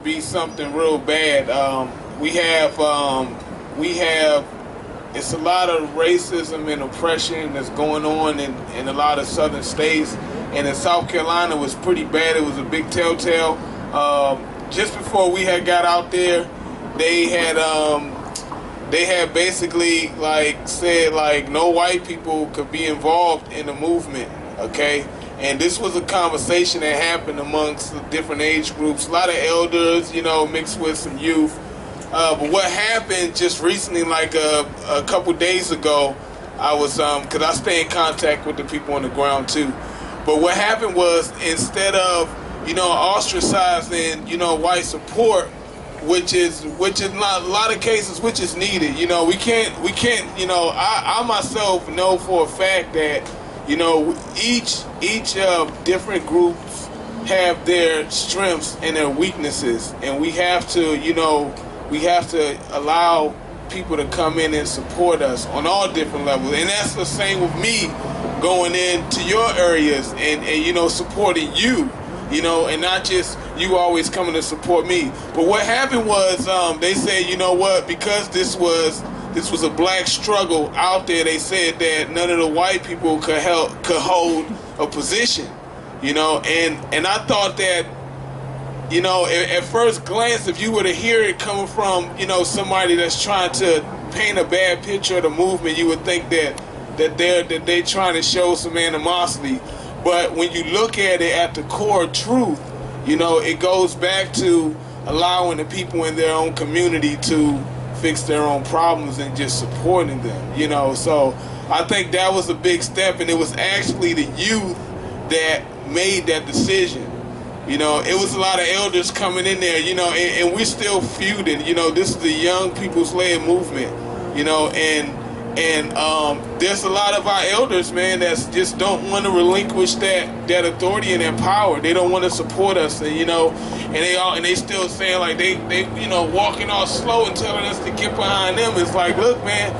Be something real bad. We have it's a lot of racism and oppression that's going on in a lot of southern states, and in South Carolina was pretty bad. It was a big telltale. Just before we had got out there, they had basically like said like no white people could be involved in the movement. Okay. And this was a conversation that happened amongst the different age groups, a lot of elders, mixed with some youth. But what happened just recently, like a couple days ago, I was, because I stay in contact with the people on the ground too. But what happened was instead of, ostracizing, white support, which is not a lot of cases, which is needed. We can't, I myself know for a fact that, each different groups have their strengths and their weaknesses, and we have to allow people to come in and support us on all different levels. And that's the same with me going into your areas and supporting you, and not just you always coming to support me. But what happened was they said, because this was a black struggle out there, they said that none of the white people could hold a position, and I thought that, at first glance, if you were to hear it coming from, somebody that's trying to paint a bad picture of the movement, you would think that they're trying to show some animosity. But when you look at it at the core truth, it goes back to allowing the people in their own community to fix their own problems and just supporting them, So I think that was a big step, and it was actually the youth that made that decision. It was a lot of elders coming in there, and we're still feuding. This is the young people's led movement, and there's a lot of our elders, man, that just don't want to relinquish that authority and that power. They don't want to support us, and they still saying like they walking all slow and telling us to get behind them. It's like, look, man,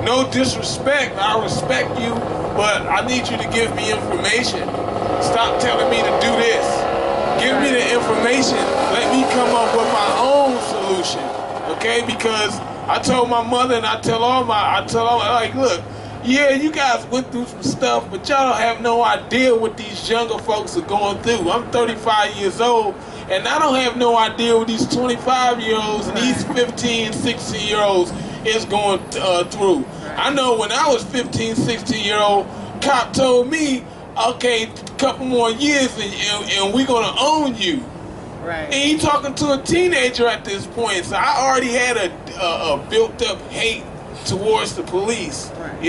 no disrespect, I respect you, but I need you to give me information. Stop telling me to do this. Give me the information. Let me come up with my own solution, okay? Because I told my mother, and I tell all like, look, yeah, you guys went through some stuff, but y'all don't have no idea what these younger folks are going through. I'm 35 years old, and I don't have no idea what these 25-year-olds and these 15, 16-year-olds is going through. I know when I was 15, 16-year-old, cop told me, okay, a couple more years and we're going to own you. Right. And he talking to a teenager at this point, so I already had a built-up hate towards the police, right.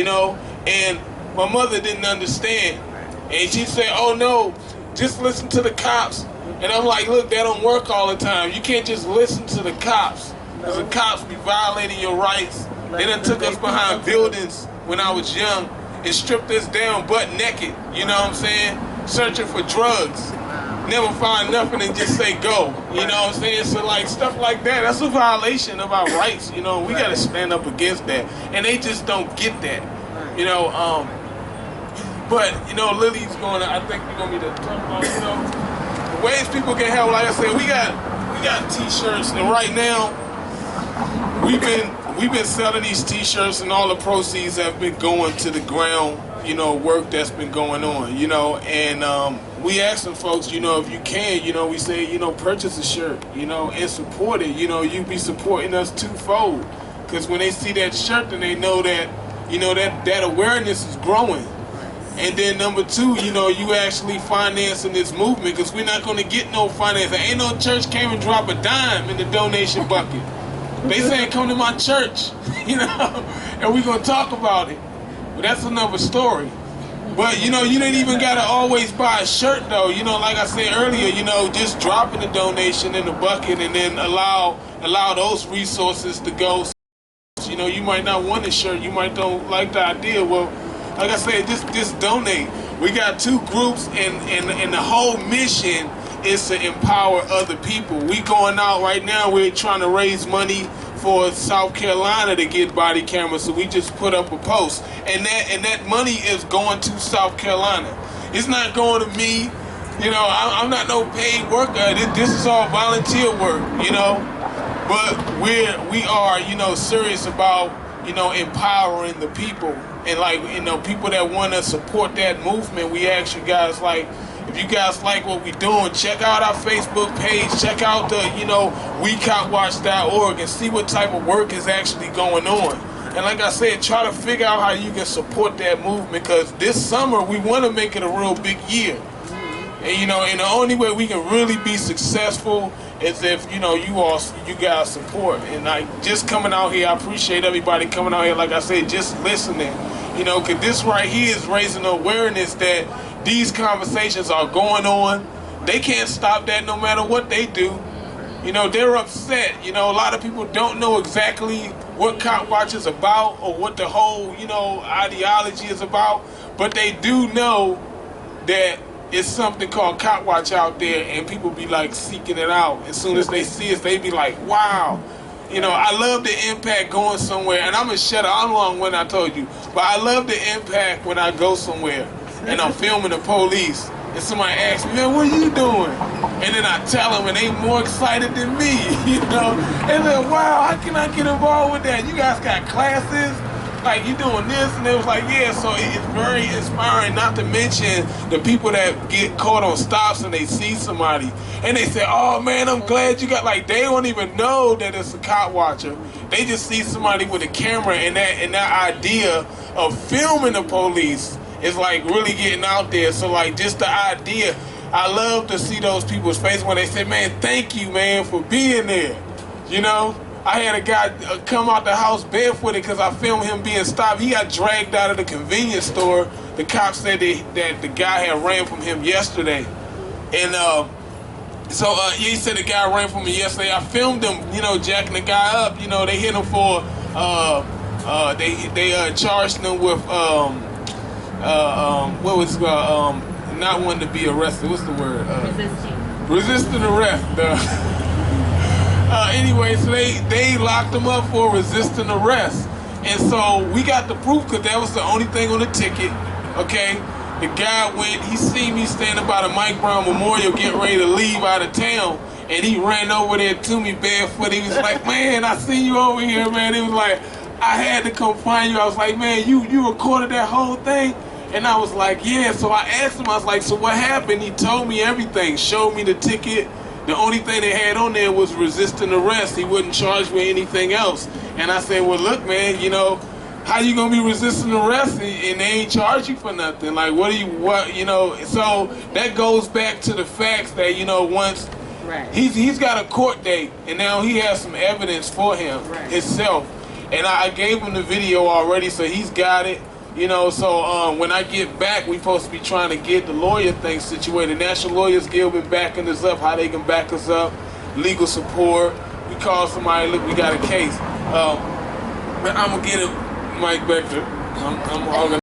And my mother didn't understand. Right. And she said, oh no, just listen to the cops. And I'm like, look, that don't work all the time. You can't just listen to the cops, because the cops be violating your rights. They done took us behind buildings when I was young and stripped us down butt naked, you know what I'm saying? Searching for drugs. Never find nothing and just say go, you know what I'm saying? So like stuff like that, that's a violation of our rights, we gotta stand up against that. And they just don't get that, but Lily's I think you're gonna be to talk about, the ways people can help. Like I said, we got t-shirts, and right now we've been selling these t-shirts, and all the proceeds have been going to the ground, work that's been going on, and we asking folks, if you can, we say, purchase a shirt, and support it, you be supporting us twofold, because when they see that shirt, then they know that, that awareness is growing. And then number two, you actually financing this movement, because we're not going to get no finance. Ain't no church came and drop a dime in the donation bucket. They saying come to my church, and we're going to talk about it. But that's another story. But, you didn't even got to always buy a shirt, though. Like I said earlier, just dropping the donation in the bucket and then allow those resources to go. You might not want a shirt. You might don't like the idea. Well, like I said, just donate. We got two groups, and the whole mission is to empower other people. We going out right now, we're trying to raise money for South Carolina to get body cameras, so we just put up a post, and that money is going to South Carolina. It's not going to me, You know, I'm not no paid worker. This is all volunteer work, you know. But we are, you know, serious about, you know, empowering the people. And like, you know, people that want to support that movement, we ask you guys, like, if you guys like what we're doing, check out our Facebook page, check out the, you know, WeCopWatch.org and see what type of work is actually going on. And like I said, try to figure out how you can support that movement, because this summer we want to make it a real big year. And you know, and the only way we can really be successful is if, you know, you guys support. And like, just coming out here, I appreciate everybody coming out here, like I said, just listening. You know, because this right here is raising awareness that these conversations are going on. They can't stop that no matter what they do. You know, they're upset. You know, a lot of people don't know exactly what Cop Watch is about or what the whole, you know, ideology is about. But they do know that it's something called Cop Watch out there, and people be like seeking it out. As soon as they see us, they be like, wow. You know, I love the impact going somewhere, and I'm a shut up. I'm long when I told you, but I love the impact when I go somewhere and I'm filming the police, and somebody asks me, man, what are you doing? And then I tell them, and they more excited than me, you know? And they're like, wow, how can I get involved with that? You guys got classes? Like, you doing this? And it was like, yeah, so it's very inspiring, not to mention the people that get caught on stops and they see somebody and they say, oh man, I'm glad you got, like, they don't even know that it's a cop watcher. They just see somebody with a camera, and that idea of filming the police is like really getting out there. So like, just the idea, I love to see those people's faces when they say, man, thank you, man, for being there, you know? I had a guy come out the house barefooted because I filmed him being stopped. He got dragged out of the convenience store. The cops said that the guy had ran from him yesterday. And so he said the guy ran from me yesterday. I filmed him, you know, jacking the guy up. You know, they hit him for, they charged him with, what was it, not wanting to be arrested. What's the word? Resisting arrest. Anyway, so they locked him up for resisting arrest. And so we got the proof, because that was the only thing on the ticket, okay? The guy went, he seen me standing by the Mike Brown Memorial getting ready to leave out of town, and he ran over there to me barefoot. He was like, man, I see you over here, man. He was like, I had to come find you. I was like, man, you recorded that whole thing? And I was like, yeah. So I asked him, I was like, so what happened? He told me everything, showed me the ticket. The only thing they had on there was resisting arrest. He wouldn't charge me anything else. And I said, well, look, man, you know, how you gonna be resisting arrest and they ain't charge you for nothing? Like, you know? So that goes back to the facts that, you know, once he's got a court date, and now he has some evidence for him himself. And I gave him the video already, so he's got it. You know, so when I get back, we supposed to be trying to get the lawyer thing situated. National Lawyers Guild been backing us up, how they can back us up, legal support. We call somebody, look, we got a case. I'm going to get it, Mike Becker. I'm organized.